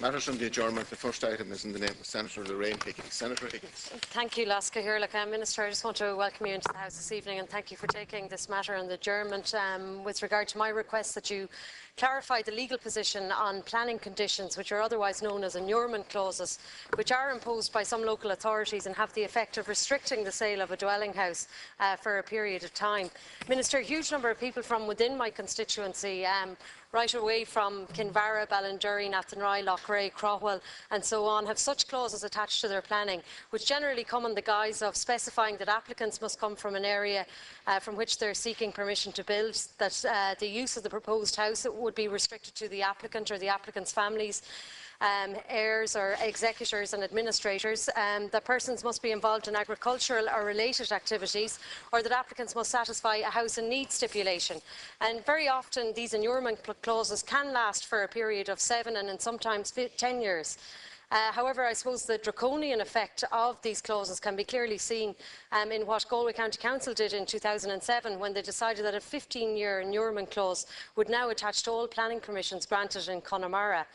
Matters from the adjournment. The first item is in the name of Senator Lorraine Higgins. Senator Higgins. Thank you, Laska Hirlik. Minister, I just want to welcome you into the House this evening and thank you for taking this matter on the adjournment. With regard to my request that you clarify the legal position on planning conditions, which are otherwise known as annulment clauses, which are imposed by some local authorities and have the effect of restricting the sale of a dwelling house for a period of time. Minister, a huge number of people from within my constituency, right away from Kinvara, Ballinderry, Athenry, Loughrea, Crowell and so on, have such clauses attached to their planning, which generally come in the guise of specifying that applicants must come from an area from which they're seeking permission to build, that the use of the proposed house would be restricted to the applicant or the applicant's families, heirs or executors and administrators, that persons must be involved in agricultural or related activities, or that applicants must satisfy a house and need stipulation. And very often these annulment clauses can last for a period of 7 and sometimes 10 years. However, I suppose the draconian effect of these clauses can be clearly seen in what Galway County Council did in 2007 when they decided that a 15-year annulment clause would now attach to all planning permissions granted in Connemara.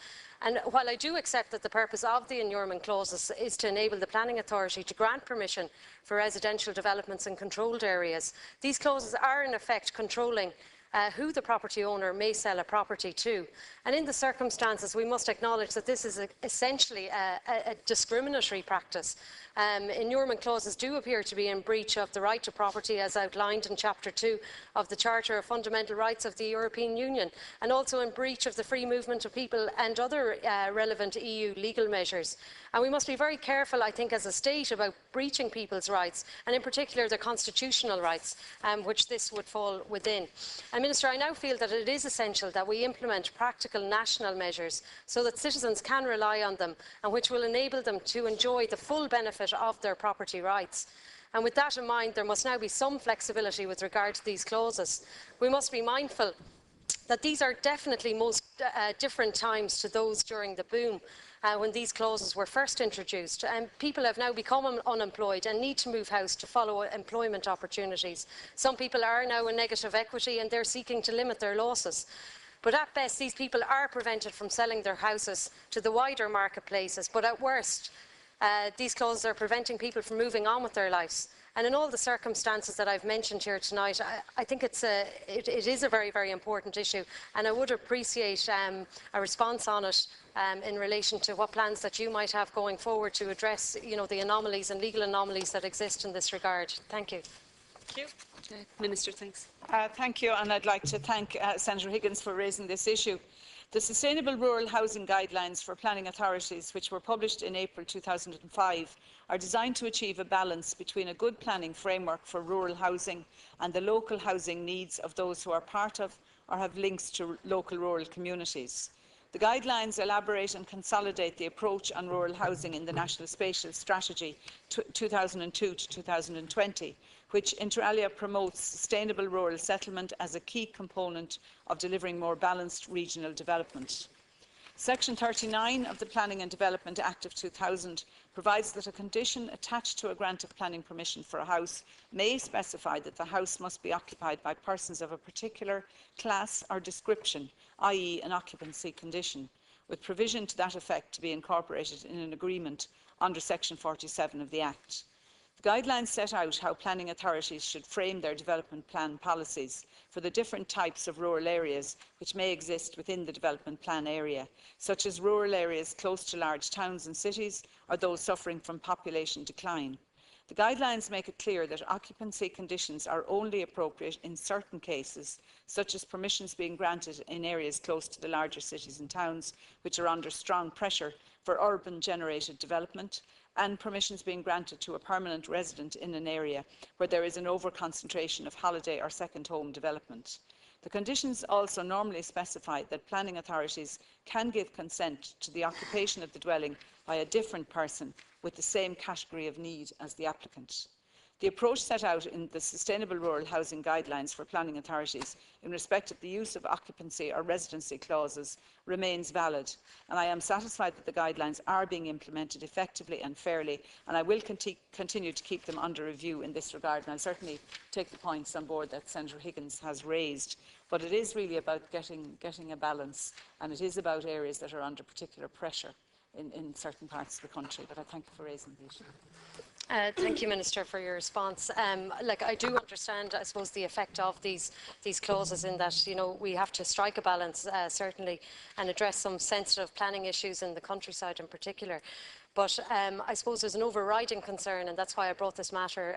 And while I do accept that the purpose of the annulment clauses is to enable the planning authority to grant permission for residential developments in controlled areas, these clauses are in effect controlling who the property owner may sell a property to. And in the circumstances, we must acknowledge that this is essentially a discriminatory practice. Annulment clauses do appear to be in breach of the right to property as outlined in Chapter 2 of the Charter of Fundamental Rights of the European Union, and also in breach of the free movement of people and other relevant EU legal measures. And we must be very careful, I think, as a state about breaching people's rights, and in particular their constitutional rights, which this would fall within. And Minister, I now feel that it is essential that we implement practical national measures so that citizens can rely on them, and which will enable them to enjoy the full benefit of their property rights. And with that in mind, there must now be some flexibility with regard to these clauses. We must be mindful that these are definitely most different times to those during the boom when these clauses were first introduced. People have now become unemployed and need to move house to follow employment opportunities. Some people are now in negative equity and they're seeking to limit their losses. But at best, these people are prevented from selling their houses to the wider marketplaces. But at worst, these clauses are preventing people from moving on with their lives. And in all the circumstances that I've mentioned here tonight, I think it is a very, very important issue. And I would appreciate a response on it in relation to what plans that you might have going forward to address, the anomalies and legal anomalies that exist in this regard. Thank you. Thank you. Minister, thanks. Thank you, and I'd like to thank Senator Higgins for raising this issue. The Sustainable Rural Housing Guidelines for Planning Authorities, which were published in April 2005, are designed to achieve a balance between a good planning framework for rural housing and the local housing needs of those who are part of or have links to local rural communities. The guidelines elaborate and consolidate the approach on rural housing in the National Spatial Strategy 2002 to 2020, which inter alia promotes sustainable rural settlement as a key component of delivering more balanced regional development. Section 39 of the Planning and Development Act of 2000 provides that a condition attached to a grant of planning permission for a house may specify that the house must be occupied by persons of a particular class or description, i.e. an occupancy condition, with provision to that effect to be incorporated in an agreement under Section 47 of the Act. The guidelines set out how planning authorities should frame their development plan policies for the different types of rural areas which may exist within the development plan area, such as rural areas close to large towns and cities or those suffering from population decline. The guidelines make it clear that occupancy conditions are only appropriate in certain cases, such as permissions being granted in areas close to the larger cities and towns which are under strong pressure for urban-generated development, and permissions being granted to a permanent resident in an area where there is an over-concentration of holiday or second home development. The conditions also normally specify that planning authorities can give consent to the occupation of the dwelling by a different person with the same category of need as the applicant. The approach set out in the Sustainable Rural Housing Guidelines for planning authorities in respect of the use of occupancy or residency clauses remains valid, and I am satisfied that the guidelines are being implemented effectively and fairly, and I will continue to keep them under review in this regard, and I'll certainly take the points on board that Senator Higgins has raised. But it is really about getting a balance, and it is about areas that are under particular pressure in certain parts of the country. But I thank you for raising the issue. Thank you, Minister, for your response. I do understand, I suppose, the effect of these clauses in that, we have to strike a balance, certainly, and address some sensitive planning issues in the countryside in particular. But I suppose there's an overriding concern, and that's why I brought this matter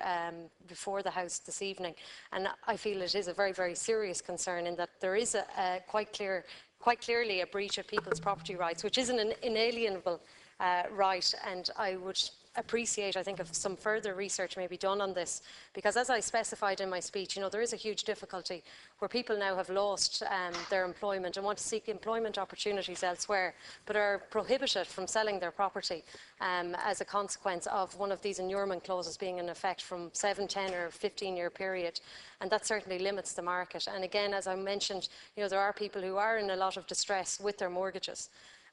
before the House this evening. And I feel it is a very, very serious concern in that there is quite clearly a breach of people's property rights, which is an inalienable right, and I would appreciate, I think, if some further research may be done on this, because as I specified in my speech, there is a huge difficulty where people now have lost their employment and want to seek employment opportunities elsewhere, but are prohibited from selling their property as a consequence of one of these inurement clauses being in effect from 7, 10 or 15-year period, and that certainly limits the market. And again, as I mentioned, there are people who are in a lot of distress with their mortgages.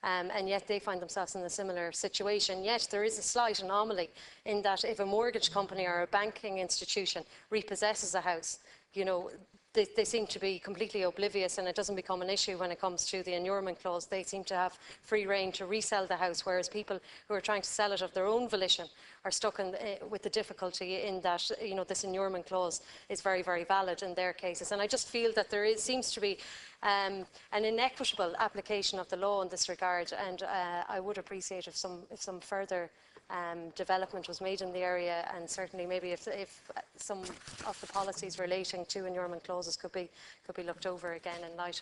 And yet they find themselves in a similar situation. Yet there is a slight anomaly in that if a mortgage company or a banking institution repossesses a house, they seem to be completely oblivious, and it doesn't become an issue when it comes to the inurement clause. They seem to have free rein to resell the house, whereas people who are trying to sell it of their own volition are stuck with the difficulty in that this inurement clause is very, very valid in their cases. And I just feel that there seems to be an inequitable application of the law in this regard, and I would appreciate if some further development was made in the area, and certainly maybe if some of the policies relating to inurement clauses could be looked over again in light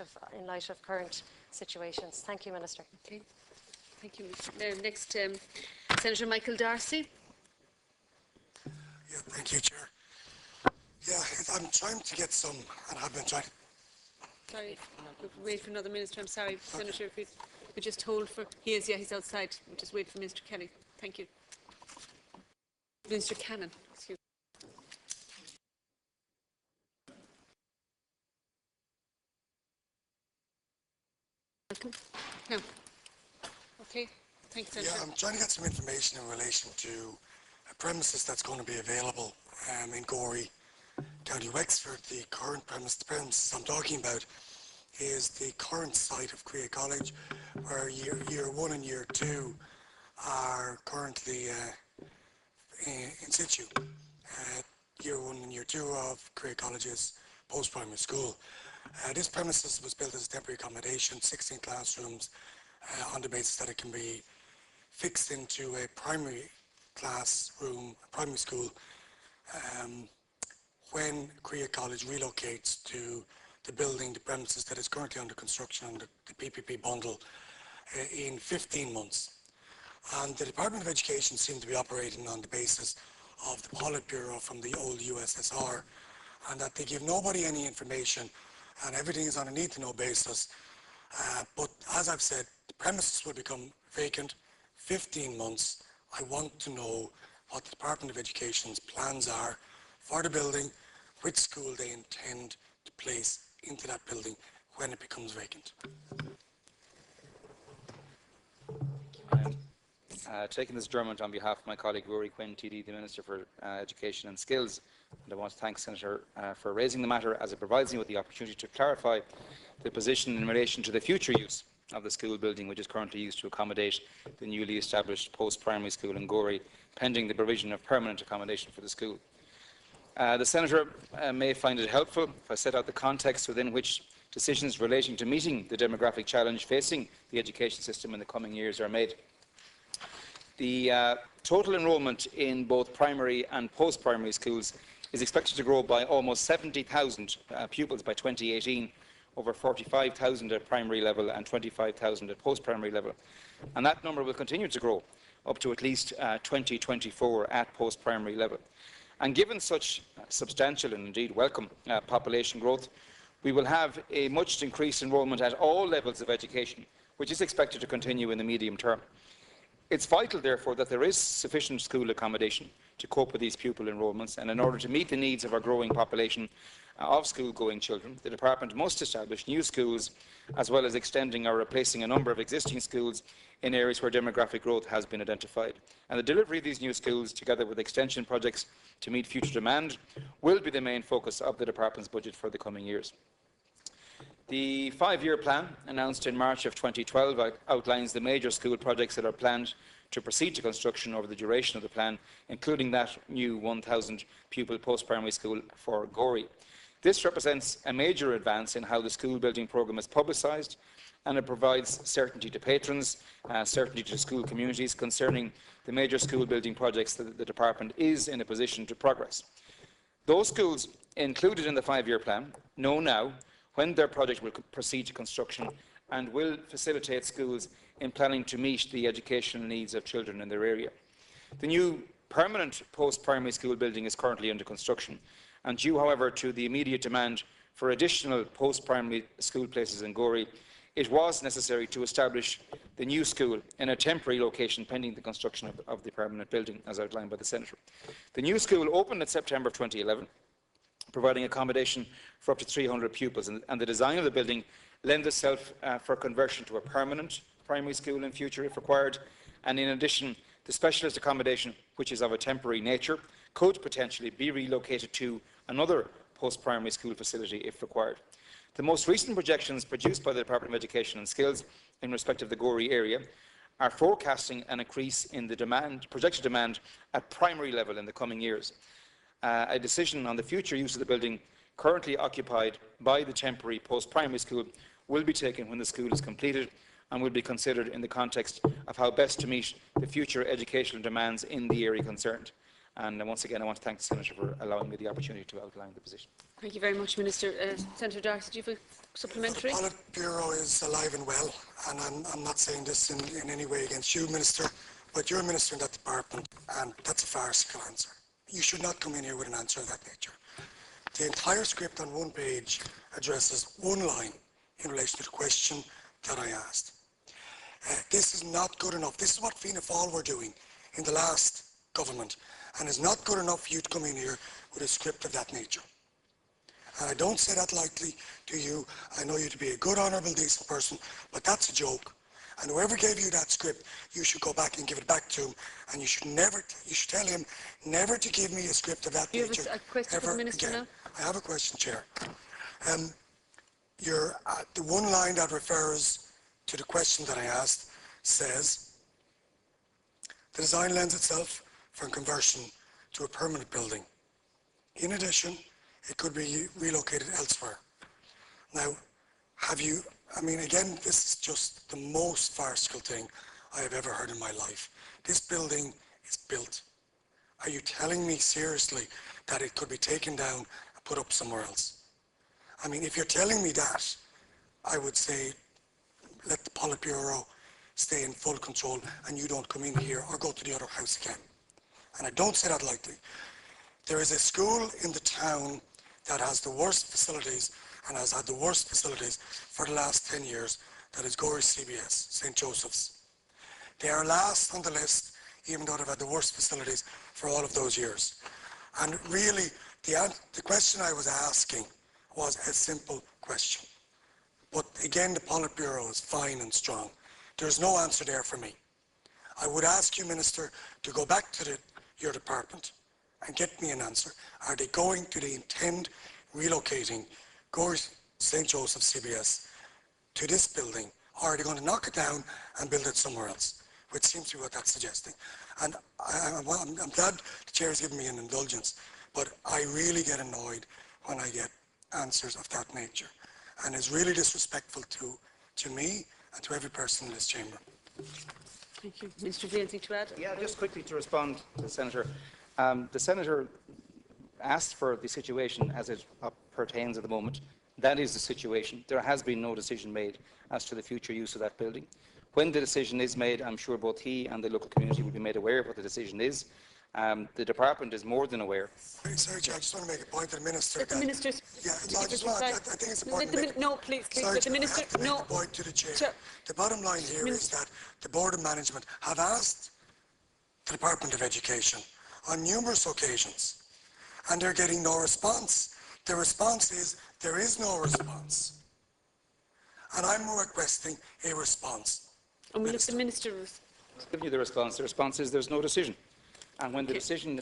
of current situations. Thank you, Minister. Okay. Thank you, Minister. Next, Senator Michael Darcy. Yeah, thank you, Chair. Yeah, I'm trying to get some, and I've been trying. Sorry, we'll wait for another minister. I'm sorry, Senator, if we could just hold for. He's outside. We'll just wait for Minister Kelly. Thank you. Minister Cannon, excuse me. Welcome. No. Okay. Thanks, Senator. Yeah, I'm trying to get some information in relation to a premises that's going to be available in Gorey, County Wexford. The premises I'm talking about is the current site of Creagh College, where year 1 and year 2 are currently in situ. Year 1 and year 2 of Creagh College's post-primary school. This premises was built as a temporary accommodation, 16 classrooms, on the basis that it can be fixed into a primary classroom, primary school, when Creagh College relocates to the building, the premises that is currently under construction under the PPP bundle in 15 months. And the Department of Education seemed to be operating on the basis of the Politburo from the old USSR, and that they give nobody any information and everything is on a need-to-know basis. But as I've said, the premises will become vacant 15 months. I want to know what the Department of Education's plans are for the building, which school they intend to place into that building when it becomes vacant. Taking this adjournment on behalf of my colleague Rory Quinn, TD, the Minister for Education and Skills, and I want to thank Senator for raising the matter, as it provides me with the opportunity to clarify the position in relation to the future use of the school building, which is currently used to accommodate the newly established post-primary school in Gorey, pending the provision of permanent accommodation for the school. The Senator may find it helpful if I set out the context within which decisions relating to meeting the demographic challenge facing the education system in the coming years are made. The total enrolment in both primary and post-primary schools is expected to grow by almost 70,000 pupils by 2018, over 45,000 at primary level and 25,000 at post-primary level. And that number will continue to grow up to at least 2024 at post-primary level. And given such substantial and indeed welcome population growth, we will have a much increased enrolment at all levels of education, which is expected to continue in the medium term. It's vital, therefore, that there is sufficient school accommodation to cope with these pupil enrolments, and in order to meet the needs of our growing population of school-going children, the Department must establish new schools, as well as extending or replacing a number of existing schools in areas where demographic growth has been identified. And the delivery of these new schools, together with extension projects to meet future demand, will be the main focus of the Department's budget for the coming years. The 5-year plan, announced in March of 2012, outlines the major school projects that are planned to proceed to construction over the duration of the plan, including that new 1,000 pupil post-primary school for Gorey. This represents a major advance in how the school building programme is publicised, and it provides certainty to patrons, certainty to school communities concerning the major school building projects that the Department is in a position to progress. Those schools included in the 5-year plan know now when their project will proceed to construction and will facilitate schools in planning to meet the educational needs of children in their area. The new permanent post-primary school building is currently under construction, and due, however, to the immediate demand for additional post-primary school places in Gorey, it was necessary to establish the new school in a temporary location pending the construction of the permanent building, as outlined by the Senator. The new school opened in September 2011, providing accommodation for up to 300 pupils, and the design of the building lends itself for conversion to a permanent primary school in future if required, and in addition, the specialist accommodation, which is of a temporary nature, could potentially be relocated to another post-primary school facility if required. The most recent projections produced by the Department of Education and Skills in respect of the Gorey area are forecasting an increase in the projected demand at primary level in the coming years. A decision on the future use of the building currently occupied by the temporary post-primary school will be taken when the school is completed, and will be considered in the context of how best to meet the future educational demands in the area concerned. And once again, I want to thank the Senator for allowing me the opportunity to outline the position. Thank you very much, Minister. Senator Darcy, do you have a supplementary? The Politburo is alive and well, and I'm not saying this in any way against you, Minister, but you're a minister in that department, and that's a farcical answer. You should not come in here with an answer of that nature. The entire script on one page addresses one line in relation to the question that I asked. This is not good enough. This is what Fianna Fáil were doing in the last government, and it's not good enough for you to come in here with a script of that nature. And I don't say that lightly to you. I know you to be a good, honourable, decent person, but that's a joke. And whoever gave you that script, you should go back and give it back to him, and you should tell him never to give me a script of that nature. You have a question for the Minister again. now? I have a question, Chair. The one line that refers to the question that I asked says, the design lends itself for conversion to a permanent building. In addition, it could be relocated elsewhere. Now, again, this is just the most farcical thing I have ever heard in my life. This building is built. Are you telling me seriously that it could be taken down and put up somewhere else? I mean, if you're telling me that, I would say, let the Politburo stay in full control and you don't come in here or go to the other house again. And I don't say that lightly. There is a school in the town that has the worst facilities and has had the worst facilities for the last 10 years. That is Gorey CBS, St. Joseph's. They are last on the list, even though they've had the worst facilities for all of those years. And really, the question I was asking was a simple question. But again, the Politburo is fine and strong. There's no answer there for me. I would ask you, Minister, to go back to your department and get me an answer. Are they going to intend relocating Gorey St. Joseph CBS to this building, or are they going to knock it down and build it somewhere else, which seems to be what that's suggesting. And I'm glad the Chair has given me an indulgence, but I really get annoyed when I get answers of that nature. And it's really disrespectful to me and to every person in this chamber. Thank you. Minister, do you have anything to add? Yeah, just quickly to respond to the Senator. The Senator asked for the situation as it pertains at the moment. That is the situation. There has been no decision made as to the future use of that building. When the decision is made, I'm sure both he and the local community will be made aware of what the decision is. The department is more than aware. Sorry, Chair, I just want to make a point to the Minister. Let the Minister. Yeah, I think it's important. No, please, Sorry, let the Minister. I have to make a point to the Chair. The bottom line here is that the Board of Management have asked the Department of Education on numerous occasions, and they're getting no response. The response is there is no response. And I'm requesting a response. And will the Minister give you the response? The response is there's no decision. And when the decision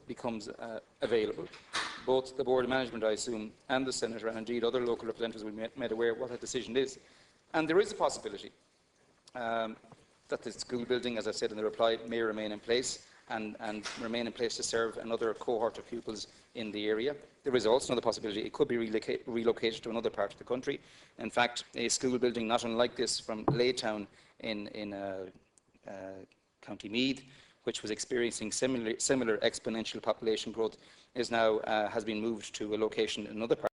becomes available, both the Board of Management, I assume, and the Senator, and indeed other local representatives will be made aware of what that decision is. And there is a possibility that the school building, as I said in the reply, may remain in place and remain in place to serve another cohort of pupils in the area. There is also another possibility it could be relocated to another part of the country. In fact, a school building not unlike this from Laytown in County Meath, which was experiencing similar exponential population growth, is now has been moved to a location in another part